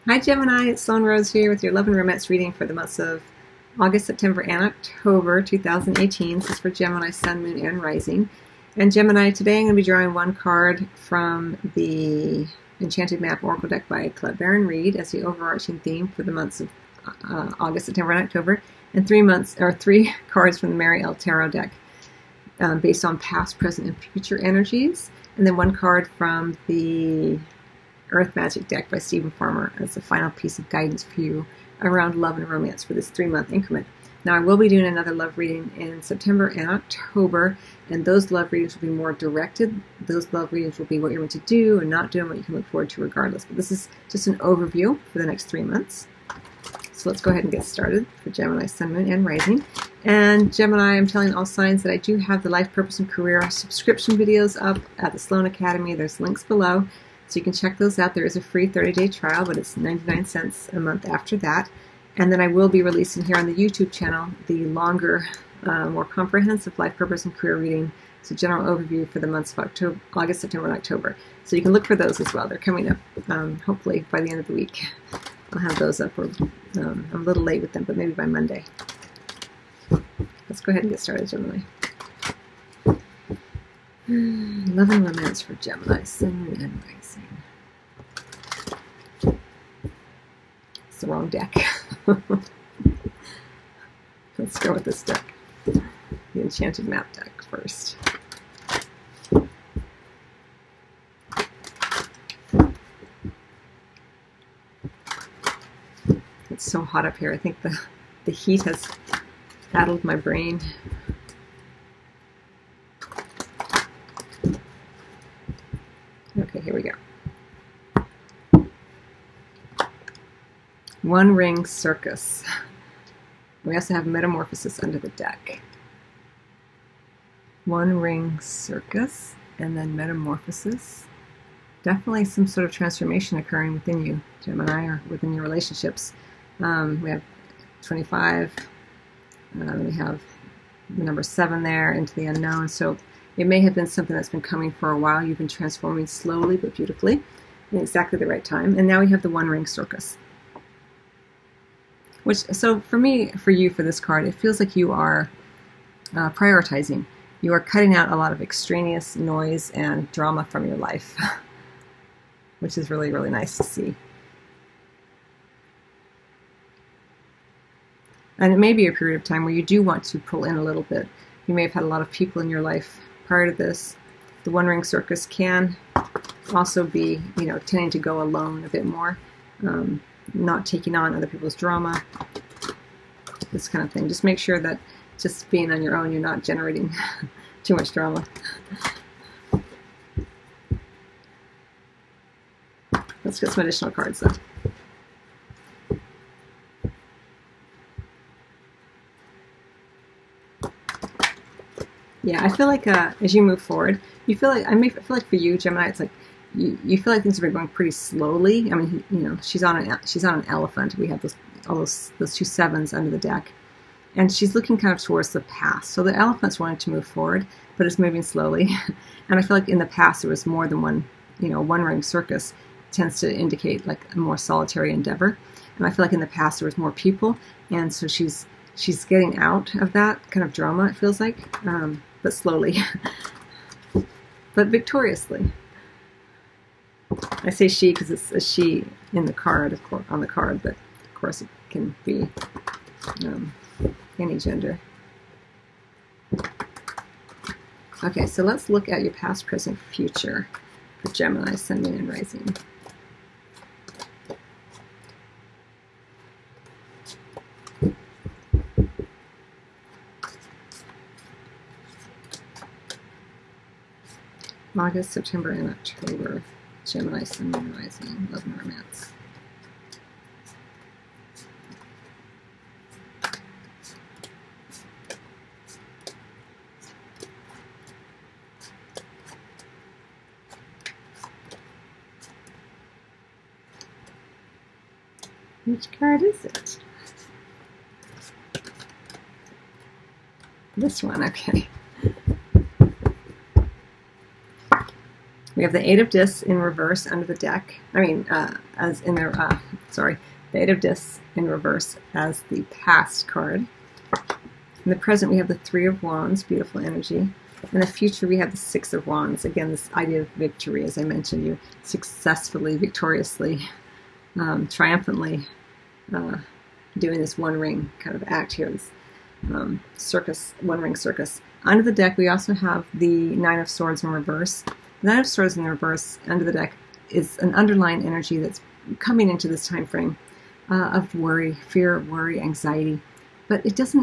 Hi Gemini, it's Sloan Rose here with your Love and Romance reading for the months of August, September, and October 2018. This is for Gemini, Sun, Moon, and Rising. And Gemini, today I'm going to be drawing one card from the Enchanted Map Oracle deck by Colette Baron-Reid as the overarching theme for the months of August, September, and October, and three cards from the Mary L. Tarot deck based on past, present, and future energies, and then one card from the Earth Magic deck by Stephen Farmer as the final piece of guidance for you around love and romance for this 3-month increment. Now, I will be doing another love reading in September and October, and those love readings will be more directed. Those love readings will be what you're going to do and not do and what you can look forward to regardless. But this is just an overview for the next 3 months. So let's go ahead and get started for Gemini, Sun, Moon, and Rising. And Gemini, I'm telling all signs that I do have the Life, Purpose, and Career subscription videos up at the Sloan Academy. There's links below, so you can check those out. There is a free 30-day trial, but it's 99 cents a month after that. And then I will be releasing here on the YouTube channel the longer, more comprehensive Life, Purpose, and Career reading. It's a general overview for the months of August, September, and October. So you can look for those as well. They're coming up hopefully by the end of the week. I'll have those up. I'm a little late with them, but maybe by Monday. Let's go ahead and get started, Gemini. Love and Romance for Gemini, Sun, Moon, and Rising. It's the wrong deck. Let's go with this deck. The Enchanted Map deck first. It's so hot up here. I think the heat has addled my brain. Okay, here we go. One Ring Circus. We also have Metamorphosis under the deck. One Ring Circus, and then Metamorphosis. Definitely some sort of transformation occurring within you, Gemini, or within your relationships. We have 25. We have the number 7 there, into the unknown. So it may have been something that's been coming for a while. You've been transforming slowly but beautifully in exactly the right time. And now we have the One Ring Circus. So for me, for you, for this card, it feels like you are prioritizing. You are cutting out a lot of extraneous noise and drama from your life, which is really, really nice to see. And it may be a period of time where you do want to pull in a little bit. You may have had a lot of people in your life prior to this. The One Ring Circus can also be, tending to go alone a bit more, not taking on other people's drama, this kind of thing. Just make sure that just being on your own, you're not generating too much drama. Let's get some additional cards though. Yeah, I feel like as you move forward, you feel like, I feel like for you, Gemini, it's like you feel like things have been going pretty slowly. I mean, she's on an elephant. We have all those 2 7s under the deck, and she's looking kind of towards the past. So the elephant's wanting to move forward, but it's moving slowly. And I feel like in the past there was more than one. One Ring Circus tends to indicate like a more solitary endeavor, and I feel like in the past there was more people, and so she's getting out of that kind of drama. It feels like. But slowly, but victoriously. I say she because it's a she in the card, of course, on the card, but of course it can be any gender. Okay, so let's look at your past, present, future for Gemini, Sun, Moon, and Rising. August, September, and October. Gemini, Sun, Moon, Rising, Love and Romance. Which card is it? This one, okay. We have the Eight of Discs in reverse under the deck. The Eight of Discs in reverse as the past card. In the present, we have the Three of Wands, beautiful energy. In the future, we have the Six of Wands. Again, this idea of victory, as I mentioned, you successfully, victoriously, triumphantly doing this one ring kind of act here, this circus, one ring circus. Under the deck, we also have the Nine of Swords in reverse. The Nine of Swords in reverse under the deck is an underlying energy that's coming into this time frame of worry, fear, worry, anxiety. But it's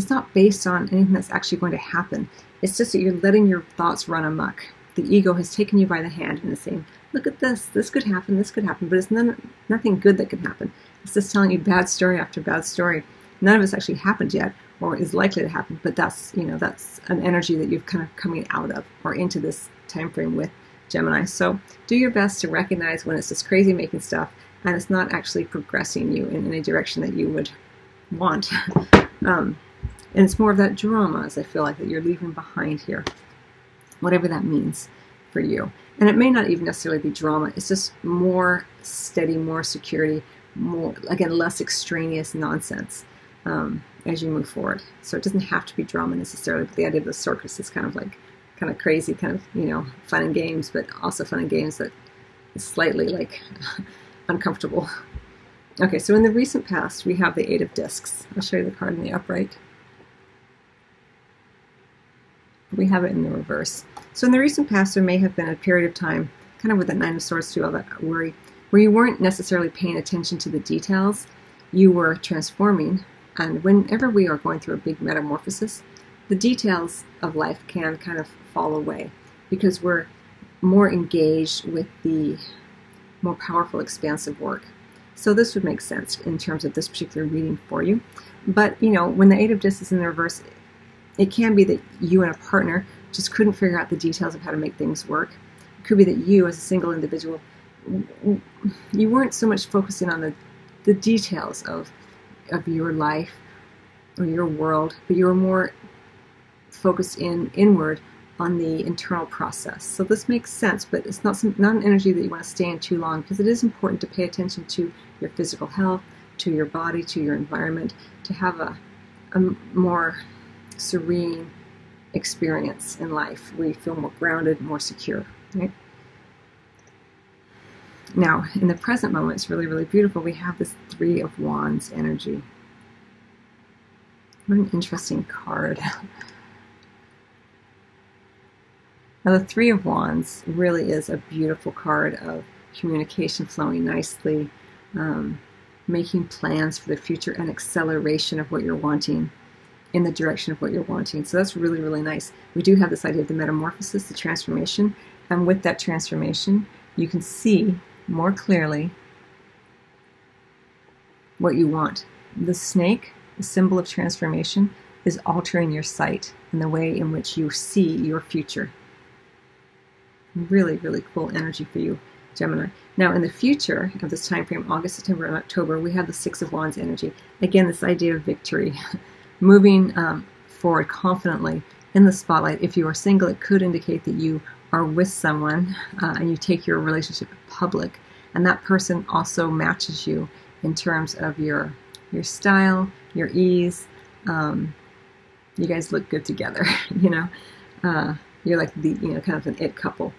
not based on anything that's actually going to happen. It's just that you're letting your thoughts run amok. The ego has taken you by the hand and is saying, look at this could happen, but it's nothing good that can happen. It's just telling you bad story after bad story. None of it's actually happened yet, or is likely to happen, but that's an energy that you've kind of coming out of or into this time frame with Gemini. So do your best to recognize when it's just crazy making stuff and it's not actually progressing you in any direction that you would want. And it's more of that drama, as I feel like, that you're leaving behind here, whatever that means for you. And it may not even necessarily be drama. It's just more steady, more security, more, again, less extraneous nonsense as you move forward. So it doesn't have to be drama necessarily, but the idea of the circus is kind of crazy, kind of, fun and games, but also fun and games that is slightly like uncomfortable. Okay, so in the recent past, we have the Eight of Discs. I'll show you the card in the upright. We have it in the reverse. So in the recent past, there may have been a period of time, kind of with the Nine of Swords too, all that worry, where you weren't necessarily paying attention to the details. You were transforming, and whenever we are going through a big metamorphosis, the details of life can kind of fall away because we're more engaged with the more powerful, expansive work. So this would make sense in terms of this particular reading for you. But, when the Eight of Discs is in the reverse, it can be that you and a partner just couldn't figure out the details of how to make things work. It could be that you, as a single individual, you weren't so much focusing on the details of your life or your world, but you were more focused inward on the internal process. So this makes sense, but it's not an energy that you want to stay in too long, because it is important to pay attention to your physical health, to your body, to your environment, to have a more serene experience in life where you feel more grounded, more secure. Right? Now, in the present moment, it's really, really beautiful. We have this Three of Wands energy. What an interesting card. Now, the Three of Wands really is a beautiful card of communication flowing nicely, making plans for the future, and acceleration of what you're wanting in the direction of what you're wanting. So that's really, really nice. We do have this idea of the metamorphosis, the transformation, and with that transformation, you can see more clearly what you want. The snake, the symbol of transformation, is altering your sight and the way in which you see your future. Really, really cool energy for you, Gemini. Now, in the future of this time frame, August, September, and October, we have the Six of Wands energy. Again, this idea of victory, moving forward confidently in the spotlight. If you are single, it could indicate that you are with someone and you take your relationship public, and that person also matches you in terms of your style, your ease. You guys look good together. You're like the kind of an it couple.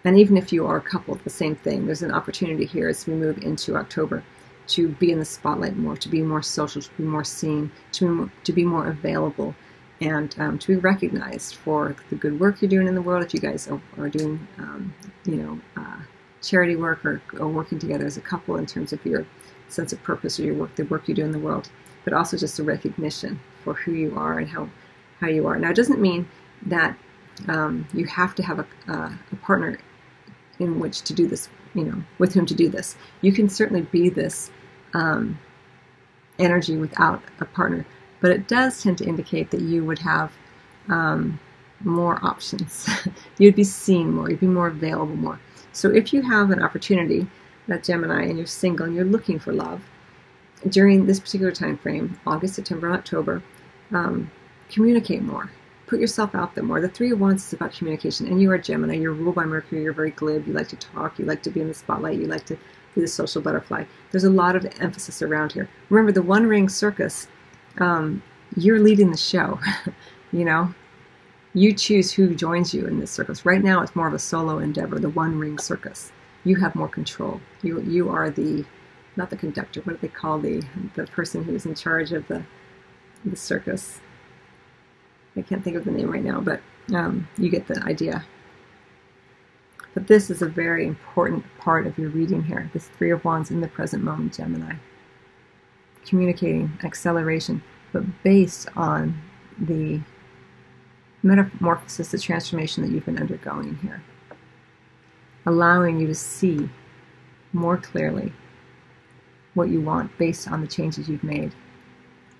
And even if you are a couple, the same thing. There's an opportunity here as we move into October to be in the spotlight more, to be more social, to be more seen, to be more available, and to be recognized for the good work you're doing in the world. If you guys are doing, charity work or working together as a couple in terms of your sense of purpose or the work you do in the world, but also just a recognition for who you are and how you are. Now, it doesn't mean that you have to have a partner in which to do this, with whom to do this. You can certainly be this energy without a partner, but it does tend to indicate that you would have more options. You'd be seen more, you'd be more available more. So if you have an opportunity, that Gemini, and you're single and you're looking for love, during this particular time frame, August, September, and October, communicate more. put yourself out there more. The Three of Wands is about communication, and you are Gemini. You're ruled by Mercury. You're very glib. You like to talk. You like to be in the spotlight. You like to be the social butterfly. There's a lot of emphasis around here. Remember, the One Ring Circus, you're leading the show. You know, you choose who joins you in this circus. Right now, it's more of a solo endeavor, the One Ring Circus. You have more control. You are the, not the conductor, what do they call the person who's in charge of the circus? I can't think of the name right now, but you get the idea. But this is a very important part of your reading here. This Three of Wands in the present moment, Gemini. Communicating, acceleration, but based on the metamorphosis, the transformation that you've been undergoing here. Allowing you to see more clearly what you want based on the changes you've made.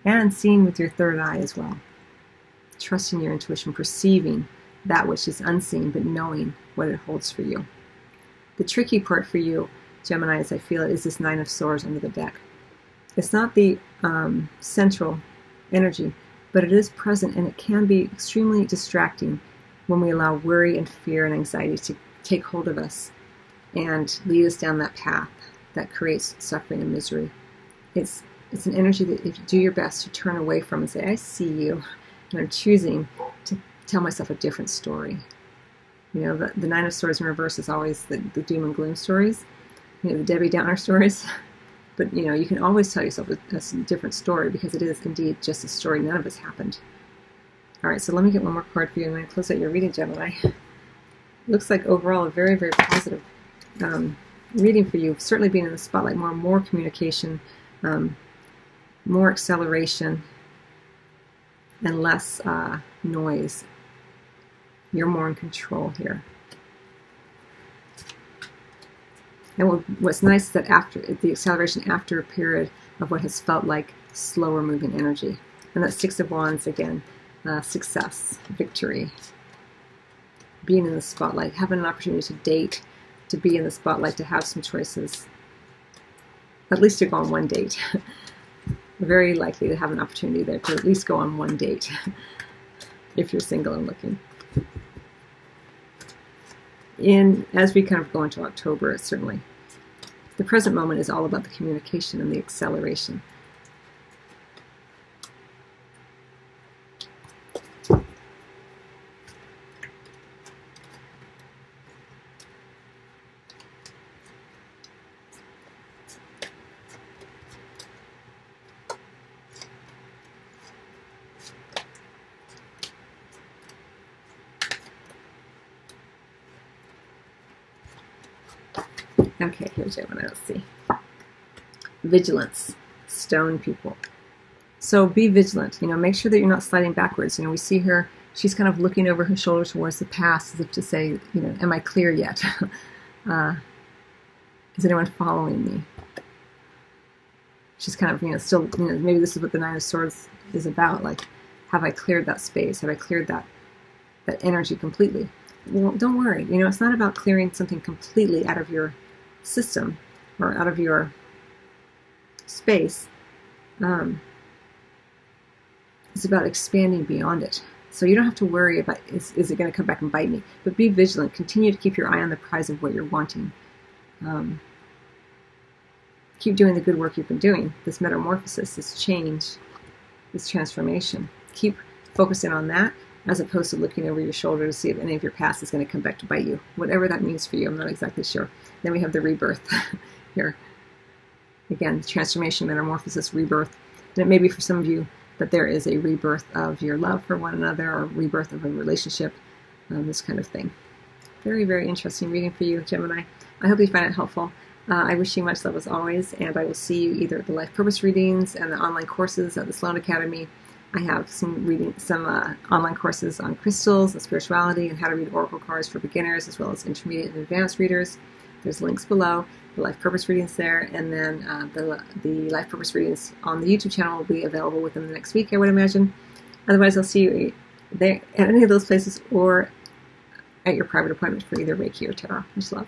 And seeing with your third eye as well. Trusting your intuition, perceiving that which is unseen, but knowing what it holds for you. The tricky part for you, Gemini, as I feel it, is this Nine of Swords under the deck. It's not the central energy, but it is present, and it can be extremely distracting when we allow worry and fear and anxiety to take hold of us and lead us down that path that creates suffering and misery. It's an energy that if you do your best to turn away from and say, I see you, and I'm choosing to tell myself a different story. You know, the Nine of Swords in reverse is always the doom and gloom stories, you know, the Debbie Downer stories. But, you know, you can always tell yourself a different story because it is indeed just a story. None of us happened. All right, so let me get one more card for you and then close out your reading, Gemini. Looks like overall a very, very positive reading for you. Certainly being in the spotlight, more communication, more acceleration, and less noise. You're more in control here. And what's nice is that after the acceleration, after a period of what has felt like slower moving energy. And that Six of Wands again, success, victory, being in the spotlight, having an opportunity to date, to be in the spotlight, to have some choices, at least to go on one date. Very likely to have an opportunity there to at least go on one date if you're single and looking. As we kind of go into October, certainly the present moment is all about the communication and the acceleration. Okay, here's Gemini. Let's see. Vigilance. Stone people. So be vigilant. You know, make sure that you're not sliding backwards. You know, we see her, she's kind of looking over her shoulder towards the past as if to say, you know, am I clear yet? Is anyone following me? She's kind of, you know, still, you know, maybe this is what the Nine of Swords is about. Like, have I cleared that space? Have I cleared that energy completely? Well, don't worry. You know, it's not about clearing something completely out of your system or out of your space. It's about expanding beyond it. So you don't have to worry about is it going to come back and bite me, but be vigilant. Continue to keep your eye on the prize of what you're wanting. Keep doing the good work you've been doing, this metamorphosis, this change, this transformation. Keep focusing on that as opposed to looking over your shoulder to see if any of your past is going to come back to bite you. Whatever that means for you, I'm not exactly sure. Then we have the rebirth here. Again, transformation, metamorphosis, rebirth. And it may be for some of you that there is a rebirth of your love for one another or rebirth of a relationship, this kind of thing. Very, very interesting reading for you, Gemini. I hope you find it helpful. I wish you much love as always, and I will see you either at the Life Purpose readings and the online courses at the Sloan Academy. I have some online courses on crystals and spirituality and how to read oracle cards for beginners as well as intermediate and advanced readers. There's links below. The Life Purpose readings there, and then the Life Purpose readings on the YouTube channel will be available within the next week, I would imagine. Otherwise, I'll see you there at any of those places or at your private appointment for either Reiki or Tarot. Much love.